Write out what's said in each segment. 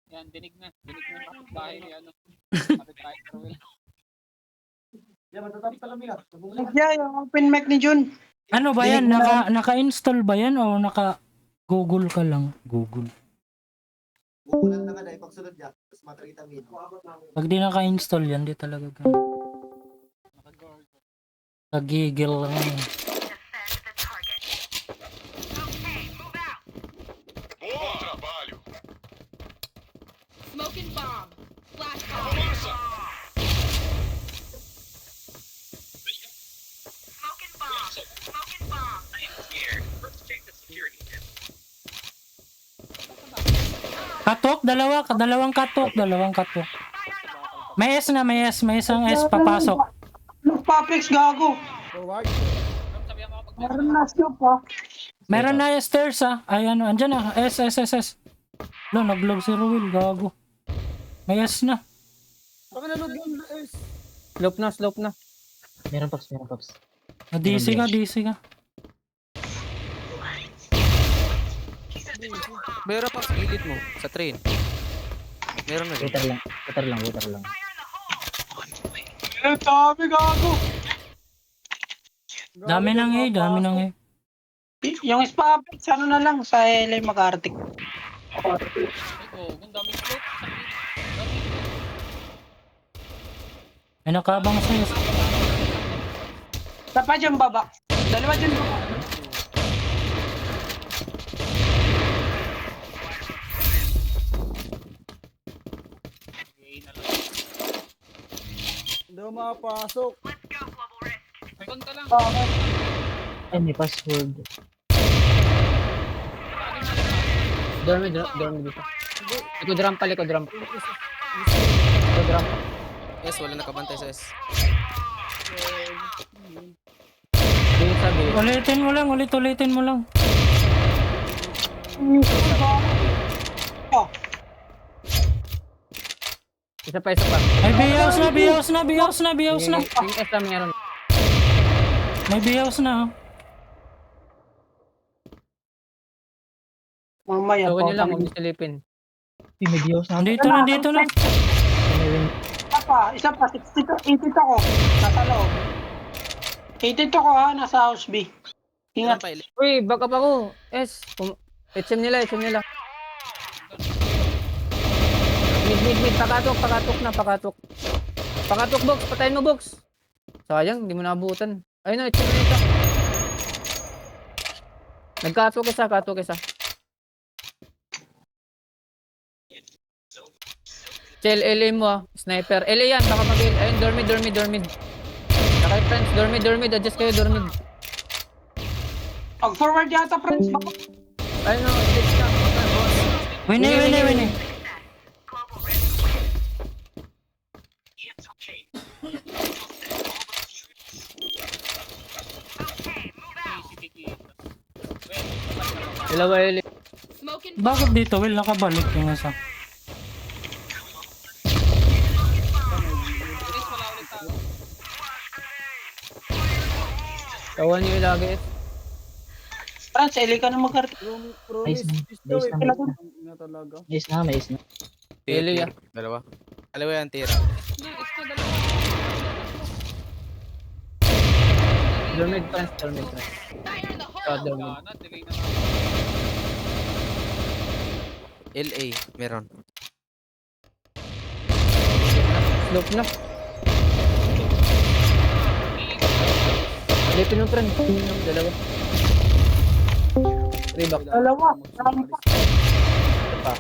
Yan, dinig na yung kapitbahay ni ano. Kapitbahay ni Ruel. Yeah, yung open mic ni Jun. Ano ba yan? Dinig mo na. Naka-install ba yan o naka-google ka lang? Google. Bukulan na ka dahil pagsunod niya, tapos matrikita mo. Pag di naka-install yan, di talaga ganun. Nagigil lang yan. Bom trabalho. Smoking bomb. Flash bomb. Smoking bomb. Smoking bomb. Katok, dalawang katok. May S na, may isang S papasok. Papix, gago. Meron na siya pa. Meron na stairs ay ano, andyan na, S. Lo, nag-log si Ruel, gago. May S na. Slope na. Meron pops. DC ka. Meron pa sa gilid mo, sa train. Meron na din. Water lang. Ang dami, gago. Dami nang A. Yung Papix, ano na lang, sa LA Makartik. Oh, ang daming slope. May nakabang sa S. Isa pa dyan baba. Dalawa dyan baba. Hindi ako makapasok. Second ka lang. Ay, may password. Dormi dito. Likod ramp. S, wala nakabantay sa S. Ulitin mo lang. Isa pa. Ay, biyaws na. Yung S na meron. May biyaws na. Mamaya Gawin pa. nyo lang, huwag nyo silipin. Pimedios na. Nandito na. Isa pa. 82 ko. Nasa loob. 82 ko ha, nasa house B. Meron Ingat. pa ilit. Uy, back up ako. S. HM nila. Mid. Pakatok. Pakatok box. Patayin mo box. Sayang, hindi mo naabutan. Ayun na, HM na ito. Nagkatok isa. Chill, LA mo Sniper. LA yan, baka mag-LA. Ayun, dormid. Sakay friends, dormid. Adjust kayo, dormid. Pag forward yata, friends. Ayun no, edit ka. Winnie. Dalawa LA. Smoking Bakit dito, Will? Nakabalik yung isa. Tawan nyo ilagay. Friends, LA ka na mag-artik. Promise. Nice na. Na talaga. Mais na. LA ah. Dalawa yan, tira. Dormid friends. fire in the hole. Dormid. Delay na. LA, meron. Slope na. Silipin mo friend. Dalawa. Reback. Dalawa. Ito pa.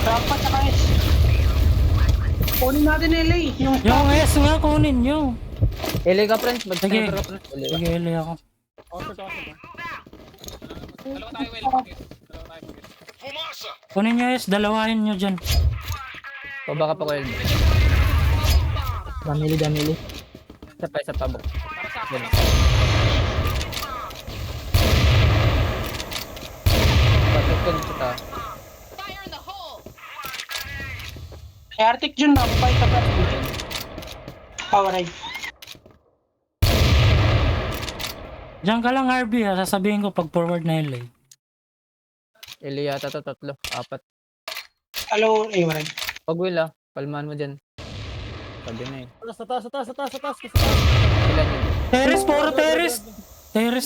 Rampa tsaka S. Kunin natin LA. Yung Yung S nga, kunin nyo. LA ka friends. Sige. Mag-sniper ka friends. LA. Sige, LA ako. Dalawa tayo well. Fumaça. Kunin nyo S, dalawahin nyo dyan. Pabaka pa well. Damili. Isa pa bok. Ganun. Patukin kita. Fire in the hole. Arctic Jun na. Kapay ka ba? Power eye. Diyan ka lang RB ha, sasabihin ko pag forward na LA. Ili yata to, 3, 4. Hello, wala. Pag Will palmaan mo dyan. Sabi na eh. Sa taas, sa taas, sa taas, sa taas. Ilan yun? Terrace, puro terrace.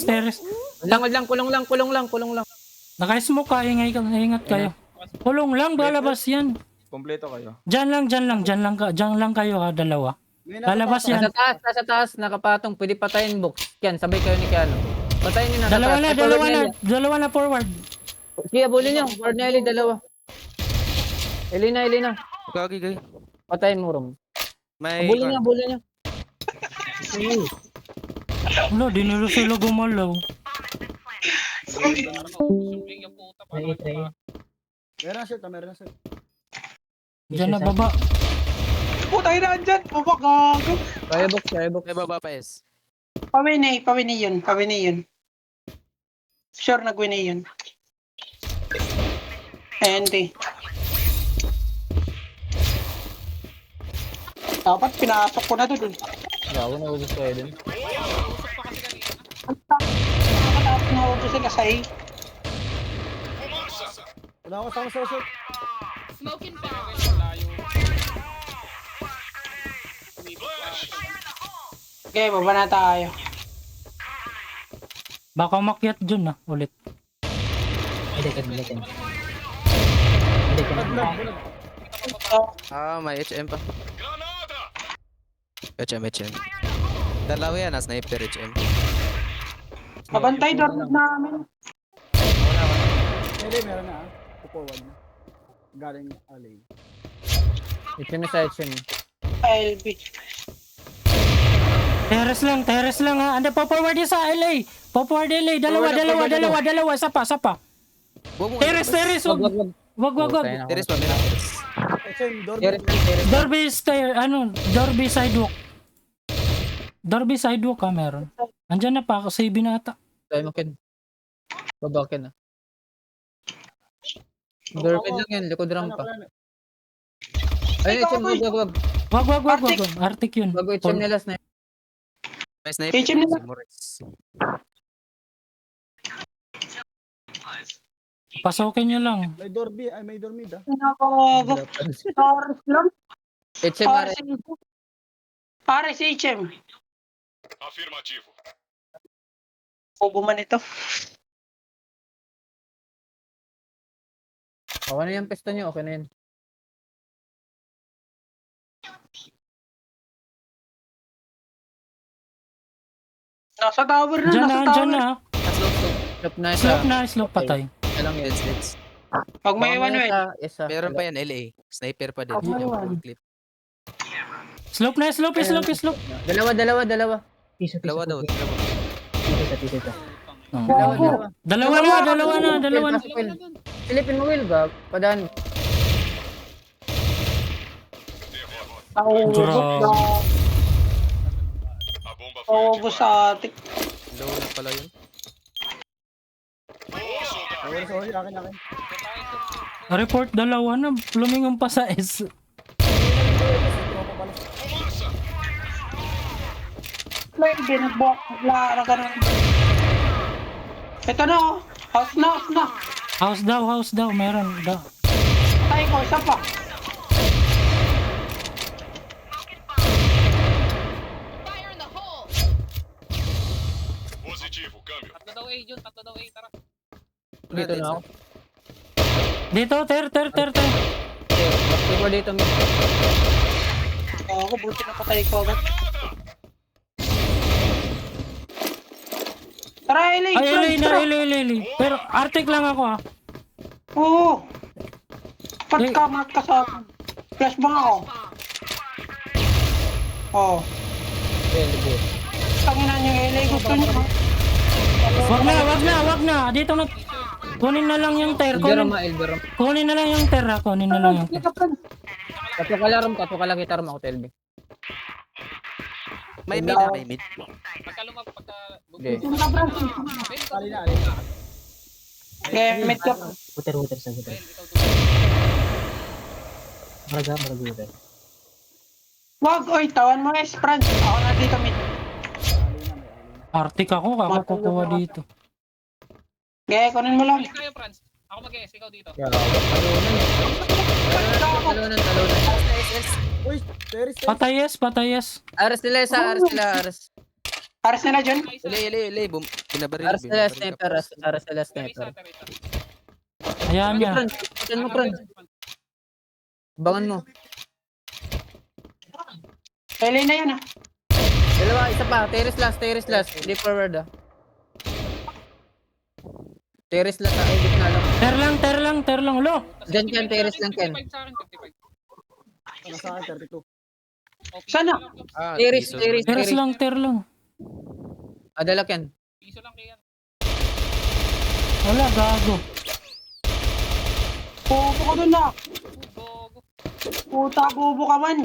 Terrace. Wag lang, kulong lang. Naka-smoke ka, ingat kayo. Kulong lang, balabas yan. Kompleto kayo. Diyan lang kayo ha, dalawa. Lalabas yan. Nasa taas, nakapatong, pwede patayin box. Yan, sabay kayo ni Keanu. Patayin nyo na. Dalawa na forward. Sige, bulin nyo. Forward na Eli, dalawa. Elina. Gagi. Patayin mo, Rom. May... Bulin nyo. Wala, di nila sila gumalaw. Try. Meron na shot. Diyan na baba. Puta ina andyan. Gago. Kaya box. May baba pa es. Pawini yun. Sure nag-win yun. Hindi. Dapat pinasok ko na doon. Gago na usos kayo dun. Dapat na sila sa A. Wala ako sa shot. Smoking bomb. Okay, baba na tayo. Baka umakyat dyan ulit. Hindi ka. May HM pa. Granada! HM. Dalawa yan, sniper HM. Mabantay doon namin. Hindi, meron na Forward na. Galing alley. Itim na sa HM. LB. Terrace lang ha. Anda pa forward sa LA. Forward LA. Dalawa. Sapa. Huwag mo. Terrace. Wag. Teres pa, meron teres. SM, door. Dorby sidewalk. Dorby sidewalk ha, meron. Andyan na pa ako, save na ata. Tayo mo, Ken. Babakin Dorpid lang yan, likod ramp pa. Ayun, HM, wag. Wag. Arctic yun. Bago HM nila sniper. May sniper. HM nila. Si Morris. Pasokin nyo lang. May door B, ay may door mid Nakago. Pares lang. HM na rin. Pares HM. Afirmativo. Bobo man ito. Okay na yung pesto nyo, okay na yun. Nasa tower na, Andyan nasa na. tower. Slope na isa. Slope patay. Isa lang yun. Let's. Pag may one way. Isa. Meron pa yan, LA. Sniper pa din. Oh, may Yung one. clip. Slope. Dalawa. Piso. Dalawa daw. Piso. Dalawa na. Silipin mo, Will, ba? Padaan mo. Naubos na. A bomba foi Naubos ativada. sa atik. Low na pala yun. Boa, soldado. Sorry, akin. Report dalawa na. Lumingon pa sa S. Fumaça! May binagbuak. Lara ka na. Ito na oh. House na. House daw. Meron. Ay ko, isa pa. Fire in the hole. Positivo, câmbio. Dito na ako. Dito, ter. Okay, back ko dito. Ako, buti na patay ko agad. Tara, LA. Ay, Tara. LA. Pero Arctic lang ako ha. Oo. Pat ka, mark ka sa akin. Flashbang ako. Oo. Tanginan yung LA. Gusto niyo. Wag na. Dito na. Kunin na lang yung ter. Elberam. Kunin na lang yung ter ha. Tato ka lang kita ram ako, Telby. May mid. Okay. Ali na. Okay, med ka. Water sa water. Maraga. Wag, oy, tawan mo Franz. Ako na dito mid. Arctic ako kukuha dito. Gaya, kunin mo lang. Kayo, Franz. Ako mag-guess, ikaw dito. Talunan. Uy, Terry, stay. Patayes. Aras nila, aras. Pares nila dyan. Ili. Binabaril. Aras nila, sniper. Aras nila, sniper. Ayan niya. Patan mo, Franz. Bangan mo. Pele na yan, ah. Dalawa, isa pa. Terrace last. Hindi forward, ah. Terrace last, ay, gitna lang. Ter lang. Ulo. Diyan, terrace lang, Ken. 55 sa akin, 55. Ano sa akin, 32. Okay, Sana? Terrace. Ter lang. Adala, Ken. Piso lang kaya. Wala, gago. Bobo ka dun, ah. Gogo. Puta, bobo ka man.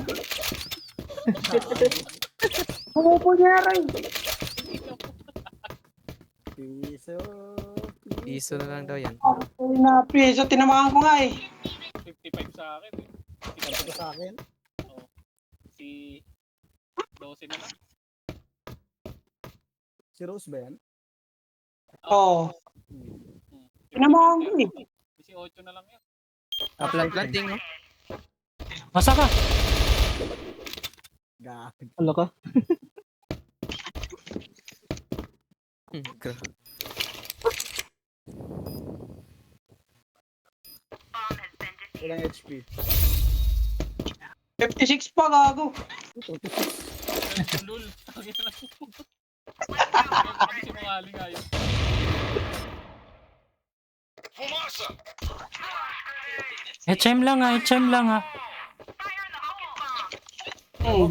Bobo niya rin. Piso. Piso na lang daw yan. Ay, na piso, tinamahan ko nga eh. 55 sa akin. Ito sa akin. Si 12 na lang. Si Rose ba yan? Oo. Tinamahan ko eh. Si 8 na lang yan. Planting, no? Masa ka? Gag. Ano ka? Ilang HP? 56 pa, gago. Lul. Ang ina na. Kami si Mangaling ayun. Fumaça! HM lang ha.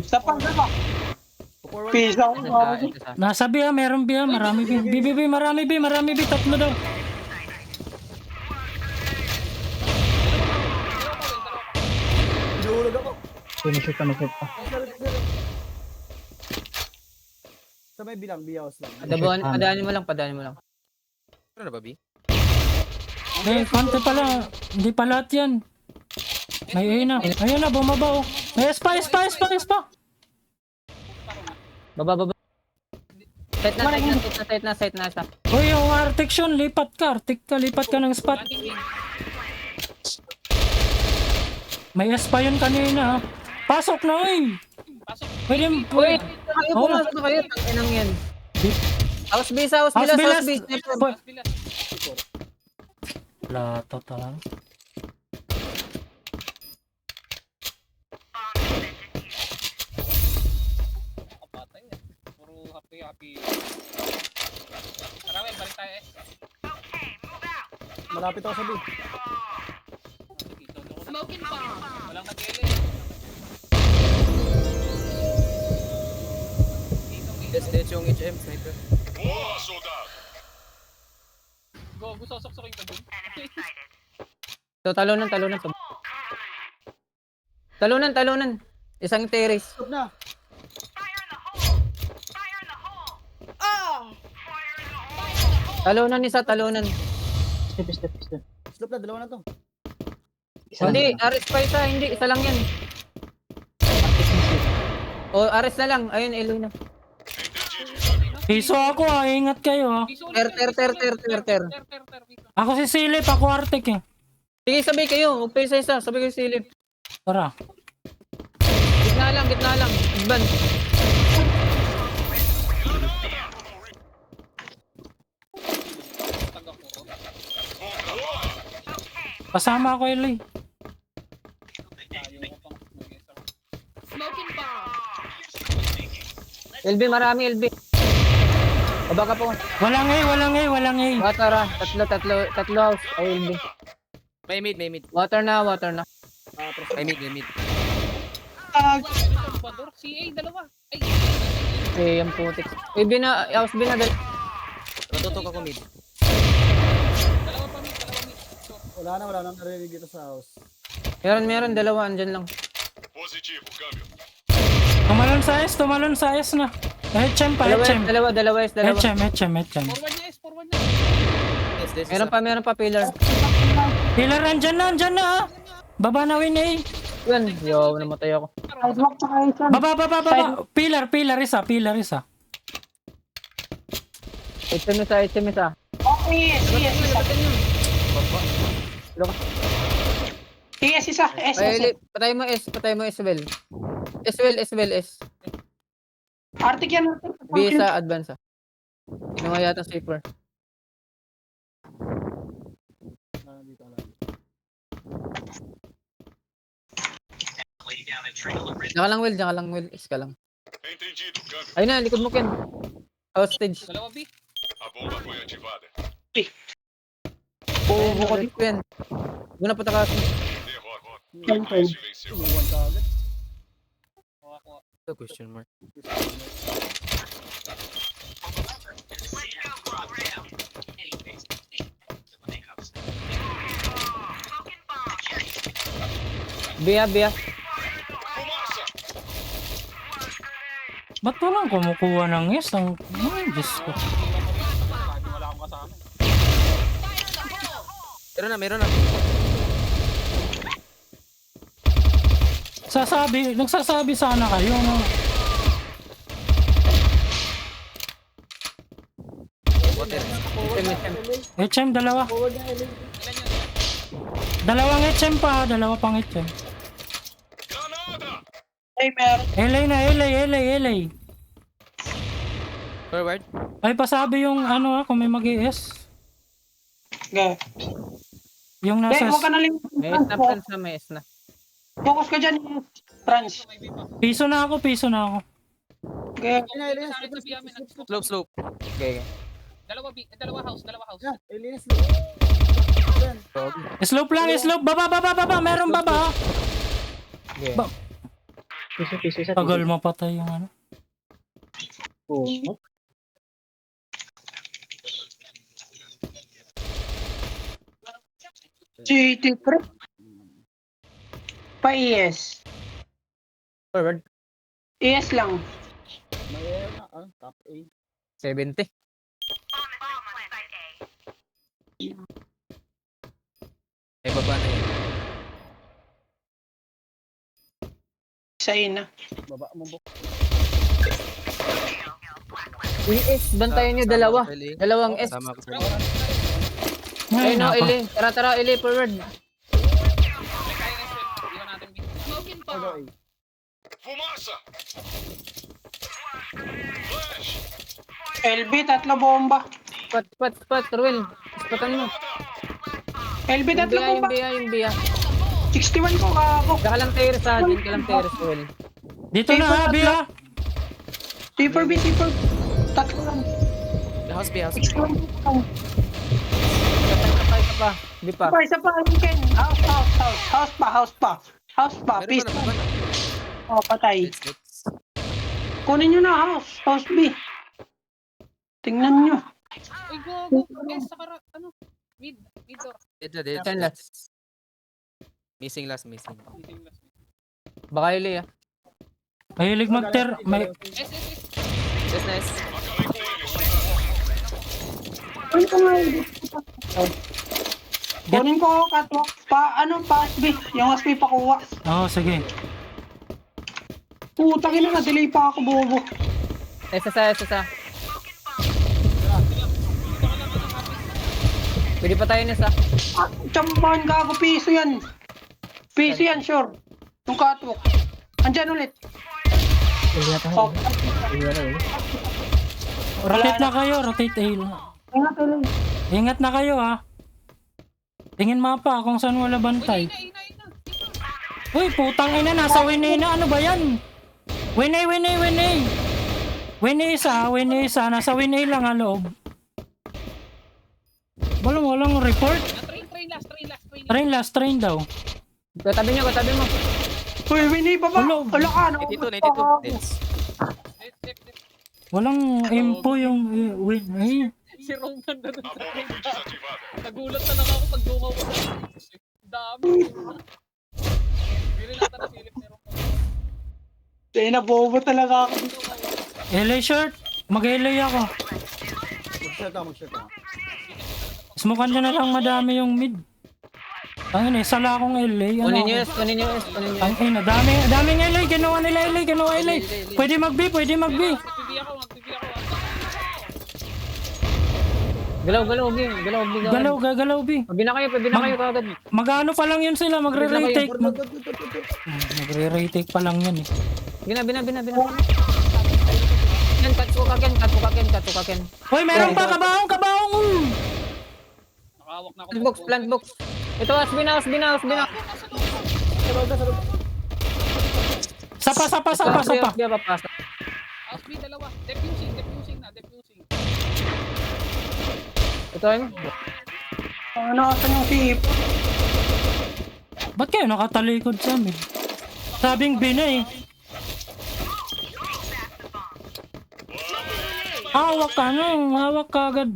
Sa pagdala. Piso ako, gago. Nasa B ha, meron B ha, marami B. Marami B, tatlo daw. Pinahulog ako. Pinushoot pa. Sa may bilang, biyaos lang. Padaanin mo lang. Ano na ba, B? Konti pala. Hindi pa lahat yan. May A na. Ayun na, bumaba oh. May espa. Baba. Site na. Uy, yung Arctic yun, lipat ka ng spot. May espa yun kanina ha. Pasok na uy. Pwede. Uy, pumasok na kayo. Tanginang yan. House B. Wala to talaga. Kapatay eh. Puro happy. Marami, balik tayo eh. Malapit ako sa B. Smoking bomb. Walang nag-ele. Yes, yung HM sniper. Boa, soldado! Go, sosok-sokin ka dun. So, talunan. Talunan. Isang terrace. Stop na. Talunan. Step. Stop na, dalawa na to. Hindi, Ares pa isa. Hindi, isa lang yan. O, Ares na lang. Ayun, Eloy na. Piso ako ha, ingat kayo ha. Ter. Ako si Silip, ako Arctic eh. Sige, sabay kayo. Huwag pa isa. Sabay kayo silip. Tara. Gitna lang. Advan. Kasama ako Eloy. Smoking bomb. LB, marami LB. Baba ka po. Walang A. Water ah. Tatlo house. Ay, LB. May mid. Water na. May mid. Salvador, CA, dalawa. Ay, Eh, yung putik. Eh, house B na. matutok ako mid. Dalawa mid. Wala na narinig dito sa house. Meron. Dalawa. Andyan lang. Positivo, câmbio. Tumalon sa S na. HM pa, HM. Dalawa. HM. Forward niya. Yes, Meron pa pillar. Pillar, andyan na ha. Baba na win A. Yun. Yo, namatay ako. Sidewalk tsaka isa. Baba. Pillar isa. HM isa. Okay, yes, isa. Yes, isa. S, Ay, S. patay mo S well. S. Arctic yan. B sa advance. Kinuha yata safer. Nandito lang. Diyan ka lang, Will. S ka lang. Entendido, câmbio. Ayun na, likod mo, Ken. Hostage. A bomba foi ativada. Oo, bukod ko yan. Muna patakasin. Derrota. Yan, A leste venceu. Iwan ka agad. Ito question mark. Biya. Fumaça! Ba't walang kumukuha ng yes? Ang, ay, Diyos ko. Wala akong kasama. Meron na. Nagsasabi sana kayo, no? Water. HM, dalawa. Forward na, Ellie. Dalawang HM pa, dalawa pang HM. Granada! Ay, meron. LA. Forward. Ay, pasabi yung ano kung may mag-ES. Okay. Yung Hindi, nasa huwag ka na rin. May S na. Focus ka dyan, Trans. piso na ako. Okay. Elias, Slope. Okay. Dalawa house. yeah, Elias. Slope lang, slope. Baba. Meron baba. Okay. Piso isa. Tagal mapatay yung ano. Oo. GT Pro. Pa-ES. Forward. ES lang. May na, top A. 70. Ay, baba na yun. Isa na. Baba mo, Bok. S, bantayan nyo dalawa. Eli. Dalawang S. Sama ko sa Ay, Ayun no, nako. Eli. Tara, Eli, forward. Smoking Todo bomb. A. Fumaça! Flash! LB, tatlo bomba. Spat, Ruel. Spatan mo. LB, tatlo bomba. Yung biya. 61 ko ako. Diyan ka lang terrace ha. Diyan ka lang terrace, Ruel. Dito na, Abi, ha? C4B. Tatlo lang. House B. 61 ko. Isa pa. Di pa. Isa pa, Ken. House pa. Meron Peace. pa na. Oh, patay. Let's. Kunin nyo na house B. Tingnan nyo. Uy, go. Sa mid door. Dead. Saan last? Missing. Baka Eli ah. Mahilig mag-ter. May, Yes, nice. Kunin ko nga. Kunin ko, katwak. House B. Yung house B pakuha. sige. Putang ina, na-delay pa ako, bobo. Isa. Pwede pa tayo nisa. Chambahan ka ako, piso yan, sure. Yung catwalk. Andyan ulit. Oh, Rotate na kayo, rotate A. ingat ulit. Ingat na kayo, ha? Tingin mapa kung saan wala bantay. Uy, putang ina, nasa Winay na. Ano ba yan? Winay. Winay isa. Nasa Winay lang, ha, loob. Walang report. Train last. Train daw. Katabi mo. Uy, Winnie, baba. Hello. Wala ka, no? 92. Dead. Walang info yung Winay. Si Roman na A bomba foi desativada. Nagulat na lang ako pag dungaw ko sa dami. Bili natin na silip ni Roman. Dahil nabobo talaga ako. LA short. Mag-LA ako. Mag-shot ka. Smokan nyo na lang madami yung mid. Ang sala akong LA. Kunin nyo S. Ang ina, daming LA. Ginawa nila LA. Pwede mag-B. Magpipi ako. Galaw, galaw, Gi. Galaw, Gi. Galaw, gagalaw, B. Pabi na kayo kagad. Mag-ano pa lang yun sila, magre-retake. Magre-retake pa lang yan eh. Bina. Yan, cut ko kaken. Hoy, meron pa, kabaong! Nakawak na ako. Plant box. Ito, asbina. Sapa. Asbina, papasok. House B, dalawa. Defusing na. Ito, ayun. Ano ka yung sip? Ba't kayo nakatalikod sa amin? Sabing bina eh. Hawak ka agad.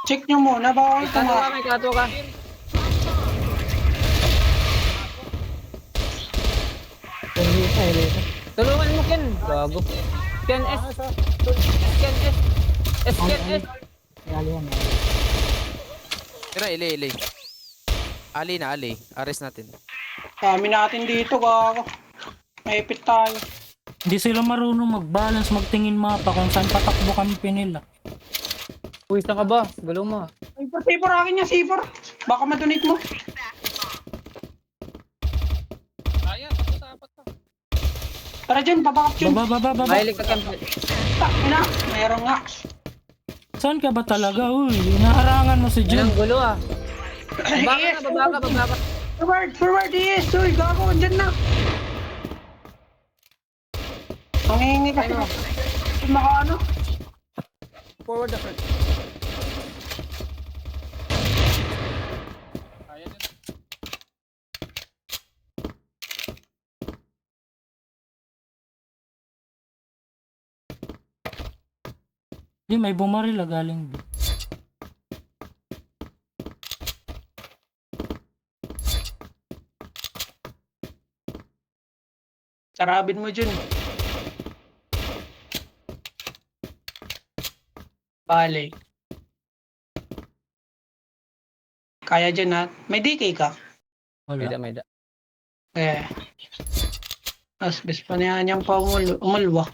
Check nyo muna, baka ito Kato nga. ka, may kato ka. Tulungan mo, Ken. Gago. Ken S. Ken S. Tira, ili. Ali na, Ali. Ares natin. Kami natin dito, gago. Maipit tayo. Hindi sila marunong mag-balance, magtingin mapa kung saan patakbo kampi nila. Puwis na ka ba? Galaw mo. C4 akin niya, C4. Baka madonate mo. Kaya, tapos pa. Tara dyan, babakap dyan. Baba. Mahilig ka, Ken. Ina, mayroon nga. Saan ka ba talaga? Uy, inaharangan mo si Yan Jun. ang gulo ah. Baba ka. Forward, yes. Uy, gago, andyan na. Mangingi kasi na. Makaano? Forward the front. Kaya din. Di, may bumaril galing. Sarabin mo dyan. Bale. Kaya dyan ha. May DK ka? Wala. May da. Asbes pa niya niyang pa umalwa.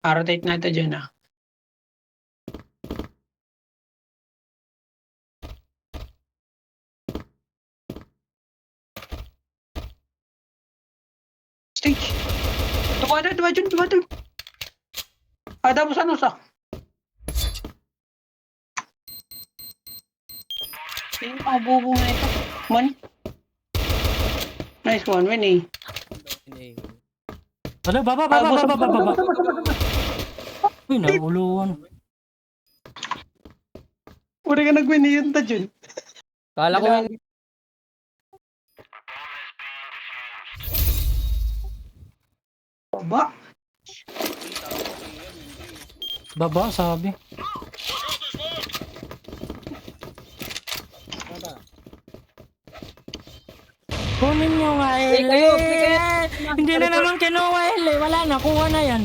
Rotate natin dyan ha. Stage. Dua dun. Ada mo sa. Sino ang bubo na ito? Man? Nice one, Winnie. Wala, baba. Uy, nauluan. Uri ka nag-Winnie yun ta dyan. Kala ko yun. Baba. Baba, sabi. Kunin nyo nga, Pick Ele. kayo. Hindi na naman kinuha, Ele. Wala na, kuha na yan.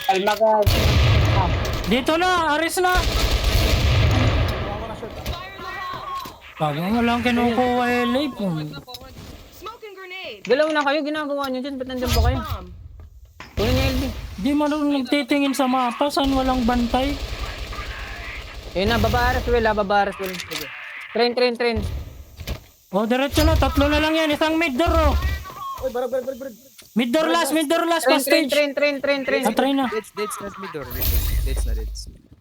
Kalma ka. Dito na, aris na. Pag walang kinukuha, Ele. Forward. Galaw na kayo, ginagawa nyo dyan. Ba't nandyan ba kayo? Kunin niya LB. Di marunong nagtitingin sa mapa, saan walang bantay. Ayun na, babaras Will. Sige. Train. O, diretso na, tatlo na lang yan. Isang mid door, oh. Uy, barag. Mid door last, pa stage. Train. Ah, try na. Deads na midor. Deads na.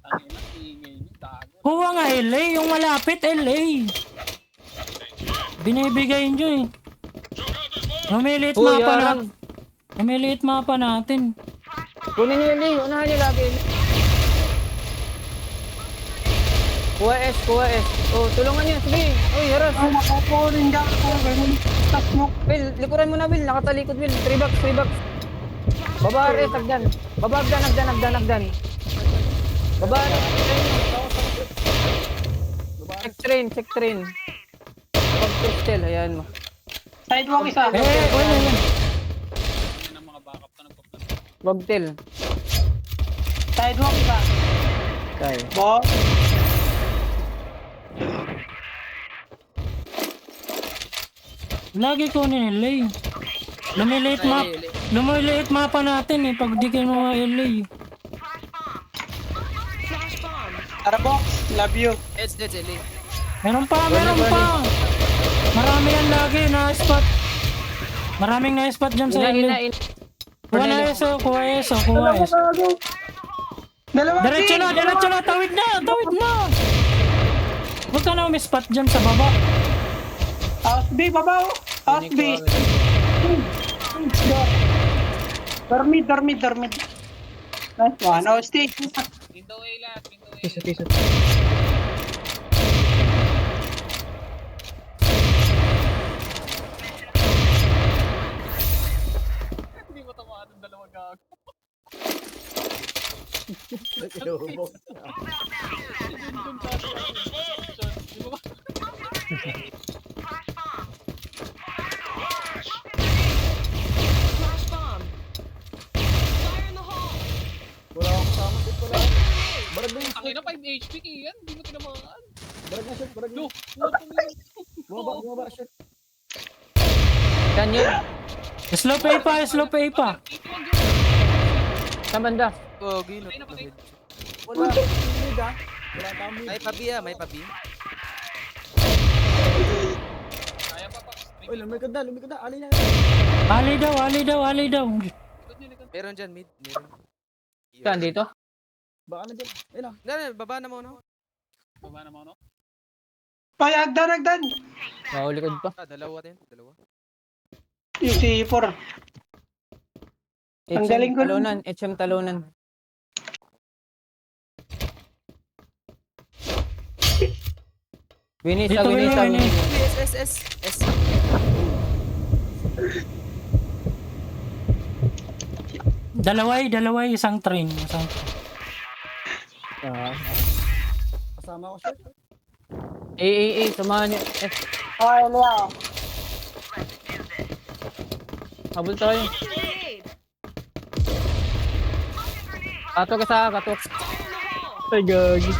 Ang ina, ingay niyo. Dago. Kuha nga, LA. Yung malapit, LA. Binibigay nyo, eh. Namiliit mapa na. Namiliit mapa natin. Kunin niyo LB. Unahan niyo lagi. Kuha S. Oh, tulungan niyo. Sige. Uy, haras. Ay, nakapunin ka ako. Ganun. Stop mo. Will, likuran mo na Will. Nakatalikod Will. 3 bucks. Babares, hagdan. Hagdan. Babares. Check train. Pag-pistol, ayan mo. Sidewalk isa. Uy, yan. Yan ang mga backup na nagpaplan. Wagtel. Sidewalk isa. Kaya. Boss. Lagi ko ni LA. Lumiliit map. Lumiliit mapa natin eh pag di kayo mga LA. Tara box, love you. Edge, LA. Meron pa, meron pa. Marami yan lagi na spot. Maraming na spot dyan sa LA. Kuha na eso, kuha eso, kuha eso. Dalawa Diretso na, tawid na. Huwag ka na umispot dyan sa baba. House B, babaw. House B. Dormid. Nice one. House D. Window A lahat, window A. Piso. Hindi mo tamaan ng dalawang gago. Inuubok. Di ba? Wala akong kasama. Shit, wala. Barag na yun. Ang ina 5 HP yan, hindi mo tinamaan. Barag na, shit. Barag na. Bumaba, shit. Yan yun. Slow pay pa. Saan banda? Oh, ginot. Wala. Mid ah. Wala tayong mid. May pabi. Kaya pa pa. Uy, lumikod na. Ali na. Ali daw. Meron dyan, mid. Meron. Saan dito? Baka na dyan. Ayun ah. Hindi, baba na mo, no? Baba naman, no? Ay, agdan. Mahulikod pa. Dalawa din. Dalawa. Yung C4. Ang galing ko nun. HM talunan. Winisa. Winnie. S. Dalaway, isang train. Kasama ko, shit. Samahan niyo. Ay, wow. Habol tayo. Katok. Ay, gagi.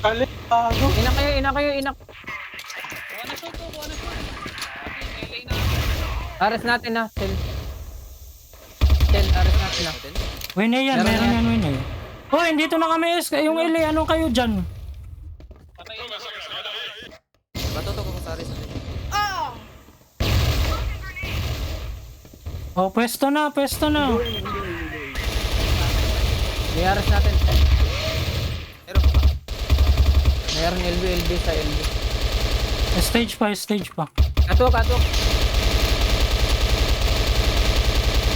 Gago. Ina kayo. Kuha na shoot. LA na. Aras natin na. Sel, aras natin na. Winnie yan, meron yan Winnie. Hoy, dito na kami yung LA, ano kayo dyan? Patay na. Batuto ko sa akin. Oh, pwesto na. May aras natin. Meron pa. Mayroon LB sa LB. Stage pa. Katok.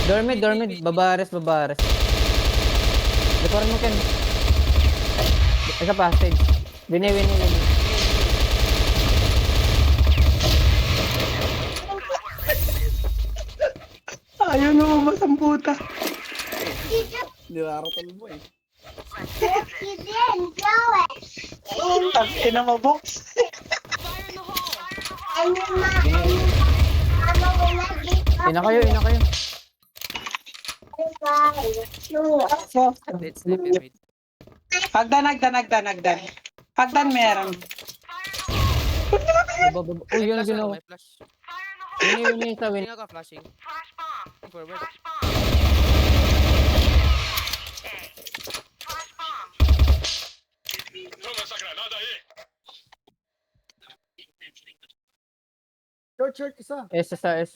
Dormid. Babares. Dekoran mo, Ken. Isa pa, stage. Winnie. Ayaw na mamasang puta. Nilaratal mo eh. Tapos na mabox. Ina kayo. Let's sleep, mid. Agdan. Agdan meron. Uy, yun ang ginawa. May flash. Winnie sa Winnie. Tingnan ka flashing. Forward. Toma esa granada ahí. Short, isa. S sa S.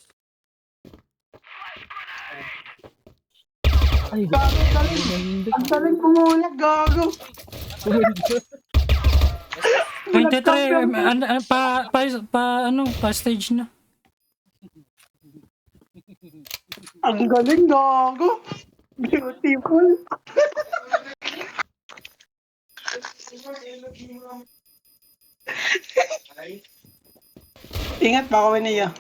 Ay, Ang galing kumulat, gago. 23, pa stage na. Ang galing, gago. Beautiful. Ingat baka Winnie.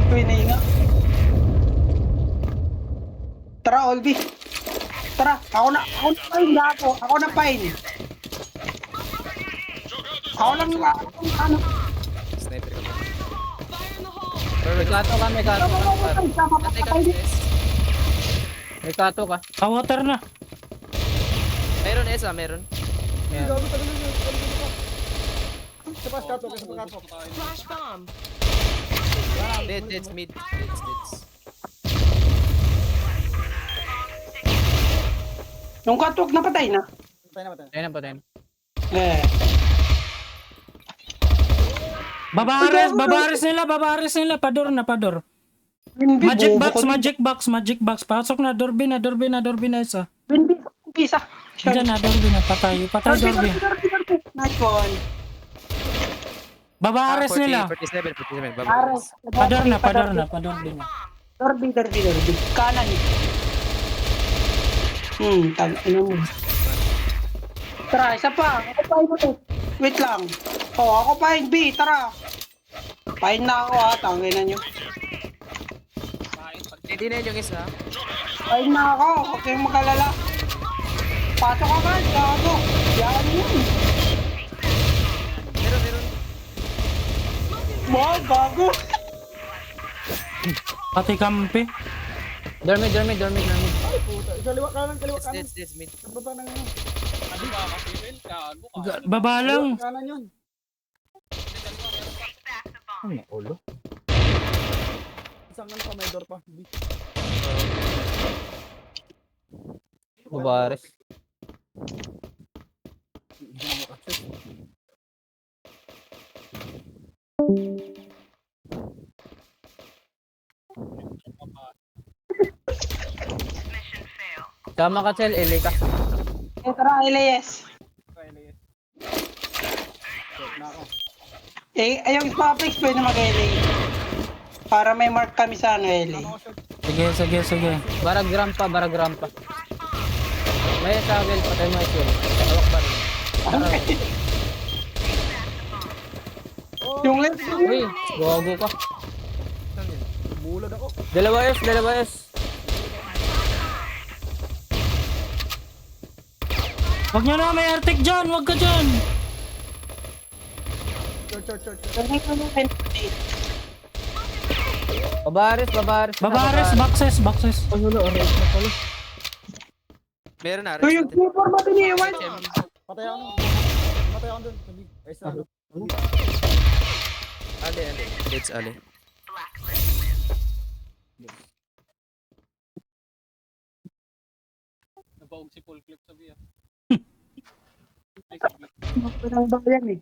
Winnie nga. Tara, Olby. Tara, ako na pain gago. Ako na pain. Ako lang ano. Sniper ka ba? may kato ka. Antay ka, S. May kato ka. Water na. Meron S, meron. Yan. Isa pa, katok, isa pa, katok. Flash bomb. Deads, mid. Deads. Yung katok napatay na. Patay na, patay na. Patay na, patay na. Eh. Babares nila, pador na, pador. Magic box. Pasok na, Dorby na isa. Isa. Diyan na, Dorby na, patay Dorby. Nice one. Babares nila. 47. Ares. Pador na. Dorby. Kanan. Tangina mo. Tara, isa pa. Ako pa ulit. Wait lang. Ako pa B, tara. Pahin na ako ha, tangina nyo. Hindi na yung isa. Pahin na ako, huwag kayong magalala. Pasok ka man, gago. Yan yun. Meron. Wow, gago. Pati kampi. Dormid. Ay, puta. Kaliwa kanan. Deads, mid. Baba ng ano. Ano ba kasi, Will? Gago ka. Baba lang. Kanan yun. Ano, ulo? Isang ano pa, may door pa. Babares. Tama ka, Chel. LA ka. Tara, Elias. Na ako. Yung Spapex pwede mag-LA. Para may mark kami sa ano, LA. Sige. Barag rampa. May sa Will, patay mo ito. Hawak ba rin? Yung left. Uy, gago ka. Bulad ako. Dalawa S. Wag nyo na, may artik dyan. Wag ka dyan. Church. Babares. Boxes. Meron na. So yung super ba tiniwan? Patay ako nun. Patay ako dun. Ay, isa. Ali. Deads, Ali. Nabaog si full clip sa biya. Pinang bayan eh.